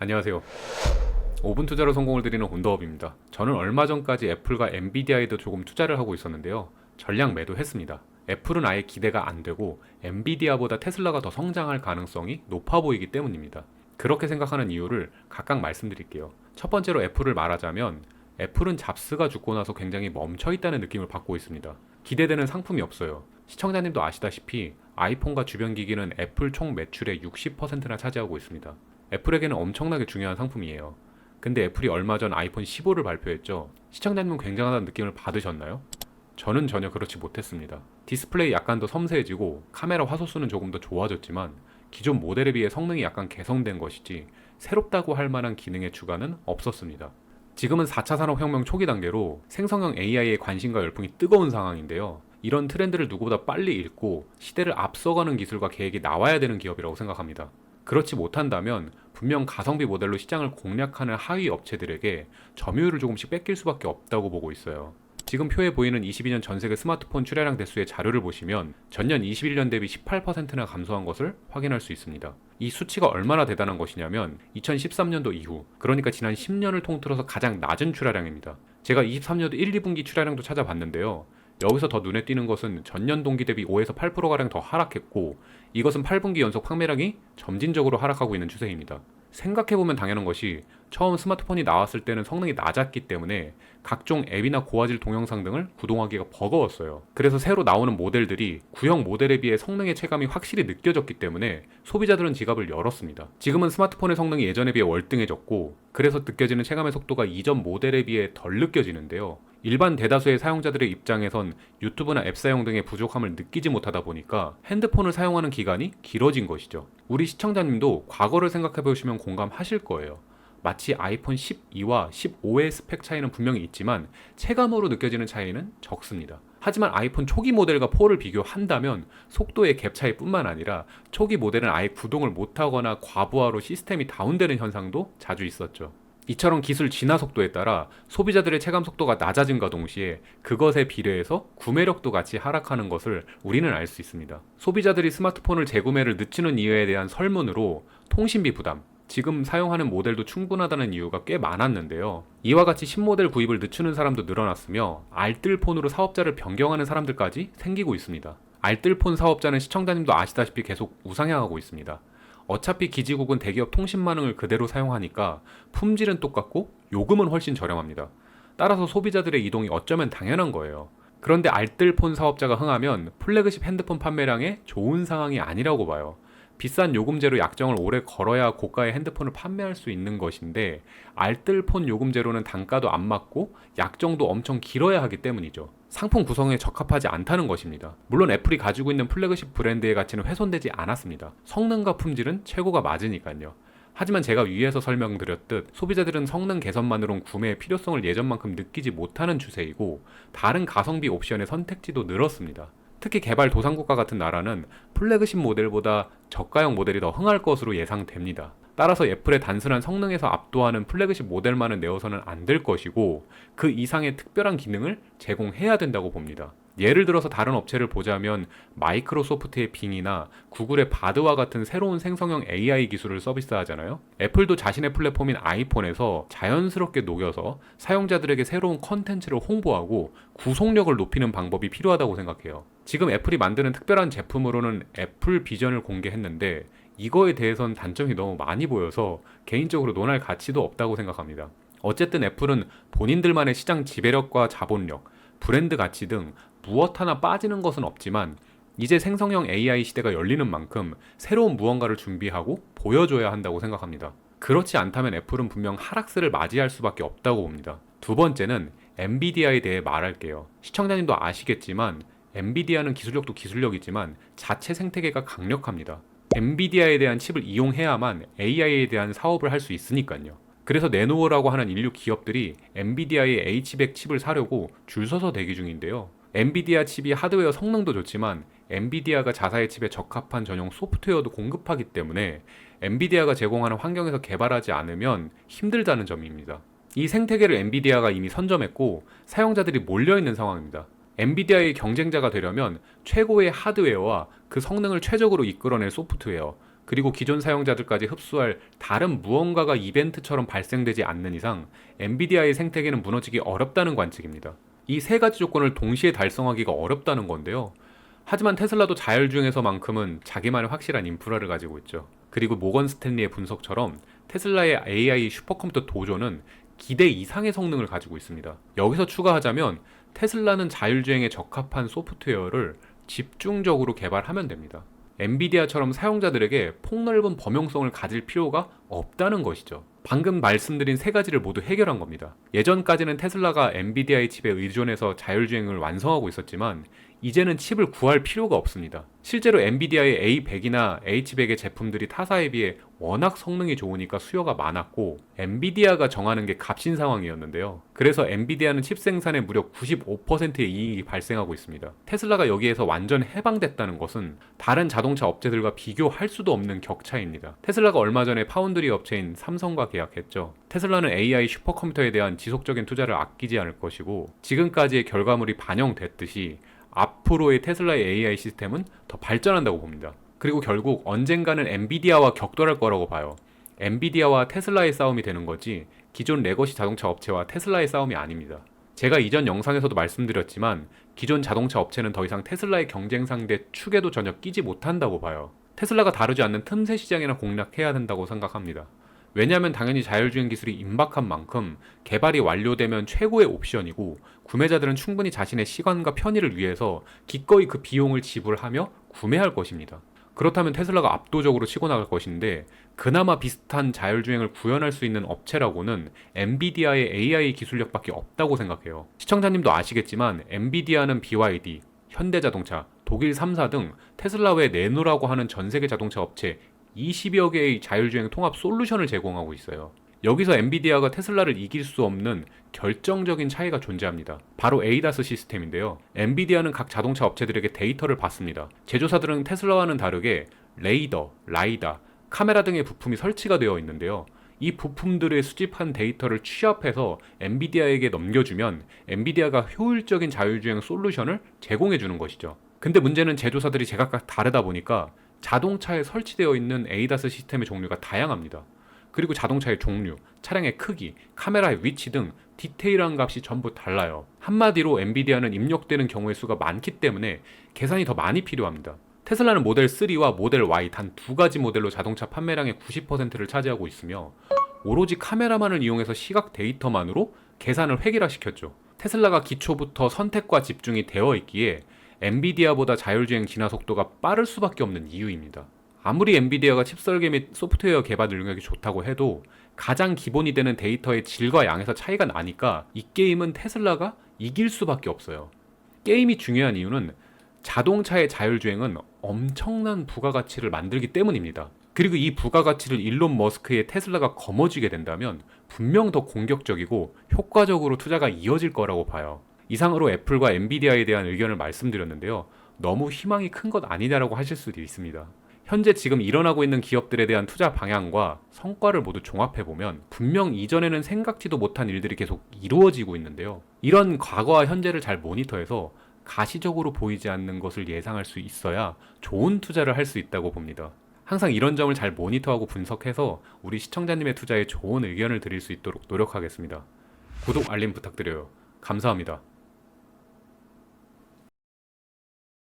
안녕하세요. 5분 투자로 성공을 드리는 온더업입니다. 저는 얼마 전까지 애플과 엔비디아에도 조금 투자를 하고 있었는데요. 전량 매도했습니다. 애플은 아예 기대가 안 되고 엔비디아보다 테슬라가 더 성장할 가능성이 높아 보이기 때문입니다. 그렇게 생각하는 이유를 각각 말씀드릴게요. 첫 번째로 애플을 말하자면 애플은 잡스가 죽고 나서 굉장히 멈춰있다는 느낌을 받고 있습니다. 기대되는 상품이 없어요. 시청자님도 아시다시피 아이폰과 주변 기기는 애플 총 매출의 60%나 차지하고 있습니다. 애플에게는 엄청나게 중요한 상품이에요. 근데 애플이 얼마 전 아이폰 15를 발표했죠. 시청자님은 굉장하다는 느낌을 받으셨나요? 저는 전혀 그렇지 못했습니다. 디스플레이 약간 더 섬세해지고 카메라 화소수는 조금 더 좋아졌지만 기존 모델에 비해 성능이 약간 개선된 것이지 새롭다고 할 만한 기능의 추가는 없었습니다. 지금은 4차 산업혁명 초기 단계로 생성형 AI에 관심과 열풍이 뜨거운 상황인데요. 이런 트렌드를 누구보다 빨리 읽고 시대를 앞서가는 기술과 계획이 나와야 되는 기업이라고 생각합니다. 그렇지 못한다면 분명 가성비 모델로 시장을 공략하는 하위 업체들에게 점유율을 조금씩 뺏길 수밖에 없다고 보고 있어요. 지금 표에 보이는 22년 전세계 스마트폰 출하량 대수의 자료를 보시면 전년 21년 대비 18%나 감소한 것을 확인할 수 있습니다. 이 수치가 얼마나 대단한 것이냐면 2013년도 이후, 그러니까 지난 10년을 통틀어서 가장 낮은 출하량입니다. 제가 23년도 1, 2분기 출하량도 찾아봤는데요. 여기서 더 눈에 띄는 것은 전년 동기 대비 5에서 8%가량 더 하락했고, 이것은 8분기 연속 판매량이 점진적으로 하락하고 있는 추세입니다. 생각해보면 당연한 것이 처음 스마트폰이 나왔을 때는 성능이 낮았기 때문에 각종 앱이나 고화질 동영상 등을 구동하기가 버거웠어요. 그래서 새로 나오는 모델들이 구형 모델에 비해 성능의 체감이 확실히 느껴졌기 때문에 소비자들은 지갑을 열었습니다. 지금은 스마트폰의 성능이 예전에 비해 월등해졌고, 그래서 느껴지는 체감의 속도가 이전 모델에 비해 덜 느껴지는데요. 일반 대다수의 사용자들의 입장에선 유튜브나 앱 사용 등의 부족함을 느끼지 못하다 보니까 핸드폰을 사용하는 기간이 길어진 것이죠. 우리 시청자님도 과거를 생각해 보시면 공감하실 거예요. 마치 아이폰 12와 15의 스펙 차이는 분명히 있지만 체감으로 느껴지는 차이는 적습니다. 하지만 아이폰 초기 모델과 4를 비교한다면 속도의 갭 차이뿐만 아니라 초기 모델은 아예 구동을 못하거나 과부하로 시스템이 다운되는 현상도 자주 있었죠. 이처럼 기술 진화 속도에 따라 소비자들의 체감 속도가 낮아짐과 동시에 그것에 비례해서 구매력도 같이 하락하는 것을 우리는 알 수 있습니다. 소비자들이 스마트폰을 재구매를 늦추는 이유에 대한 설문으로 통신비 부담, 지금 사용하는 모델도 충분하다는 이유가 꽤 많았는데요. 이와 같이 신모델 구입을 늦추는 사람도 늘어났으며 알뜰폰으로 사업자를 변경하는 사람들까지 생기고 있습니다. 알뜰폰 사업자는 시청자님도 아시다시피 계속 우상향하고 있습니다. 어차피 기지국은 대기업 통신만능을 그대로 사용하니까 품질은 똑같고 요금은 훨씬 저렴합니다. 따라서 소비자들의 이동이 어쩌면 당연한 거예요. 그런데 알뜰폰 사업자가 흥하면 플래그십 핸드폰 판매량에 좋은 상황이 아니라고 봐요. 비싼 요금제로 약정을 오래 걸어야 고가의 핸드폰을 판매할 수 있는 것인데 알뜰폰 요금제로는 단가도 안 맞고 약정도 엄청 길어야 하기 때문이죠. 상품 구성에 적합하지 않다는 것입니다. 물론 애플이 가지고 있는 플래그십 브랜드의 가치는 훼손되지 않았습니다. 성능과 품질은 최고가 맞으니까요. 하지만 제가 위에서 설명드렸듯 소비자들은 성능 개선만으론 구매의 필요성을 예전만큼 느끼지 못하는 추세이고 다른 가성비 옵션의 선택지도 늘었습니다. 특히 개발도상국가 같은 나라는 플래그십 모델보다 저가형 모델이 더 흥할 것으로 예상됩니다. 따라서 애플의 단순한 성능에서 압도하는 플래그십 모델만은 내어서는 안 될 것이고 그 이상의 특별한 기능을 제공해야 된다고 봅니다. 예를 들어서 다른 업체를 보자면 마이크로소프트의 빙이나 구글의 바드와 같은 새로운 생성형 AI 기술을 서비스하잖아요. 애플도 자신의 플랫폼인 아이폰에서 자연스럽게 녹여서 사용자들에게 새로운 컨텐츠를 홍보하고 구속력을 높이는 방법이 필요하다고 생각해요. 지금 애플이 만드는 특별한 제품으로는 애플 비전을 공개했는데 이거에 대해선 단점이 너무 많이 보여서 개인적으로 논할 가치도 없다고 생각합니다. 어쨌든 애플은 본인들만의 시장 지배력과 자본력, 브랜드 가치 등 무엇 하나 빠지는 것은 없지만 이제 생성형 AI 시대가 열리는 만큼 새로운 무언가를 준비하고 보여줘야 한다고 생각합니다. 그렇지 않다면 애플은 분명 하락세를 맞이할 수밖에 없다고 봅니다. 두 번째는 엔비디아에 대해 말할게요. 시청자님도 아시겠지만 엔비디아는 기술력도 기술력이지만 자체 생태계가 강력합니다. 엔비디아에 대한 칩을 이용해야만 AI에 대한 사업을 할 수 있으니까요. 그래서 네노어라고 하는 인류 기업들이 엔비디아의 H100 칩을 사려고 줄 서서 대기 중인데요. 엔비디아 칩이 하드웨어 성능도 좋지만 엔비디아가 자사의 칩에 적합한 전용 소프트웨어도 공급하기 때문에 엔비디아가 제공하는 환경에서 개발하지 않으면 힘들다는 점입니다. 이 생태계를 엔비디아가 이미 선점했고 사용자들이 몰려있는 상황입니다. 엔비디아의 경쟁자가 되려면 최고의 하드웨어와 그 성능을 최적으로 이끌어낼 소프트웨어, 그리고 기존 사용자들까지 흡수할 다른 무언가가 이벤트처럼 발생되지 않는 이상 엔비디아의 생태계는 무너지기 어렵다는 관측입니다. 이 세 가지 조건을 동시에 달성하기가 어렵다는 건데요. 하지만 테슬라도 자율주행에서만큼은 자기만의 확실한 인프라를 가지고 있죠. 그리고 모건 스탠리의 분석처럼 테슬라의 AI 슈퍼컴퓨터 도조는 기대 이상의 성능을 가지고 있습니다. 여기서 추가하자면 테슬라는 자율주행에 적합한 소프트웨어를 집중적으로 개발하면 됩니다. 엔비디아처럼 사용자들에게 폭넓은 범용성을 가질 필요가 없다는 것이죠. 방금 말씀드린 세 가지를 모두 해결한 겁니다. 예전까지는 테슬라가 엔비디아의 칩에 의존해서 자율주행을 완성하고 있었지만 이제는 칩을 구할 필요가 없습니다. 실제로 엔비디아의 A100이나 H100의 제품들이 타사에 비해 워낙 성능이 좋으니까 수요가 많았고 엔비디아가 정하는 게 값인 상황이었는데요. 그래서 엔비디아는 칩 생산에 무려 95%의 이익이 발생하고 있습니다. 테슬라가 여기에서 완전 해방됐다는 것은 다른 자동차 업체들과 비교할 수도 없는 격차입니다. 테슬라가 얼마 전에 파운드리 업체인 삼성과 계약했죠. 테슬라는 AI 슈퍼컴퓨터에 대한 지속적인 투자를 아끼지 않을 것이고 지금까지의 결과물이 반영됐듯이 앞으로의 테슬라의 AI 시스템은 더 발전한다고 봅니다. 그리고 결국 언젠가는 엔비디아와 격돌할 거라고 봐요. 엔비디아와 테슬라의 싸움이 되는 거지 기존 레거시 자동차 업체와 테슬라의 싸움이 아닙니다. 제가 이전 영상에서도 말씀드렸지만 기존 자동차 업체는 더 이상 테슬라의 경쟁 상대 축에도 전혀 끼지 못한다고 봐요. 테슬라가 다루지 않는 틈새 시장이나 공략해야 된다고 생각합니다. 왜냐하면 당연히 자율주행 기술이 임박한 만큼 개발이 완료되면 최고의 옵션이고 구매자들은 충분히 자신의 시간과 편의를 위해서 기꺼이 그 비용을 지불하며 구매할 것입니다. 그렇다면 테슬라가 압도적으로 치고 나갈 것인데 그나마 비슷한 자율주행을 구현할 수 있는 업체라고는 엔비디아의 AI 기술력밖에 없다고 생각해요. 시청자님도 아시겠지만 엔비디아는 BYD, 현대자동차, 독일 3사 등 테슬라 외 내노라고 하는 전세계 자동차 업체 20여 개의 자율주행 통합 솔루션을 제공하고 있어요. 여기서 엔비디아가 테슬라를 이길 수 없는 결정적인 차이가 존재합니다. 바로 ADAS 시스템인데요. 엔비디아는 각 자동차 업체들에게 데이터를 받습니다. 제조사들은 테슬라와는 다르게 레이더, 라이다, 카메라 등의 부품이 설치가 되어 있는데요. 이 부품들의 수집한 데이터를 취합해서 엔비디아에게 넘겨주면 엔비디아가 효율적인 자율주행 솔루션을 제공해주는 것이죠. 근데 문제는 제조사들이 제각각 다르다 보니까 자동차에 설치되어 있는 ADAS 시스템의 종류가 다양합니다. 그리고 자동차의 종류, 차량의 크기, 카메라의 위치 등 디테일한 값이 전부 달라요. 한마디로 엔비디아는 입력되는 경우의 수가 많기 때문에 계산이 더 많이 필요합니다. 테슬라는 모델 3와 모델 Y 단 두 가지 모델로 자동차 판매량의 90%를 차지하고 있으며 오로지 카메라만을 이용해서 시각 데이터만으로 계산을 획일화시켰죠. 테슬라가 기초부터 선택과 집중이 되어 있기에 엔비디아보다 자율주행 진화 속도가 빠를 수밖에 없는 이유입니다. 아무리 엔비디아가 칩 설계 및 소프트웨어 개발 능력이 좋다고 해도 가장 기본이 되는 데이터의 질과 양에서 차이가 나니까 이 게임은 테슬라가 이길 수밖에 없어요. 게임이 중요한 이유는 자동차의 자율주행은 엄청난 부가가치를 만들기 때문입니다. 그리고 이 부가가치를 일론 머스크의 테슬라가 거머쥐게 된다면 분명 더 공격적이고 효과적으로 투자가 이어질 거라고 봐요. 이상으로 애플과 엔비디아에 대한 의견을 말씀드렸는데요. 너무 희망이 큰 것 아니냐라고 하실 수도 있습니다. 현재 지금 일어나고 있는 기업들에 대한 투자 방향과 성과를 모두 종합해보면 분명 이전에는 생각지도 못한 일들이 계속 이루어지고 있는데요. 이런 과거와 현재를 잘 모니터해서 가시적으로 보이지 않는 것을 예상할 수 있어야 좋은 투자를 할 수 있다고 봅니다. 항상 이런 점을 잘 모니터하고 분석해서 우리 시청자님의 투자에 좋은 의견을 드릴 수 있도록 노력하겠습니다. 구독, 알림 부탁드려요. 감사합니다.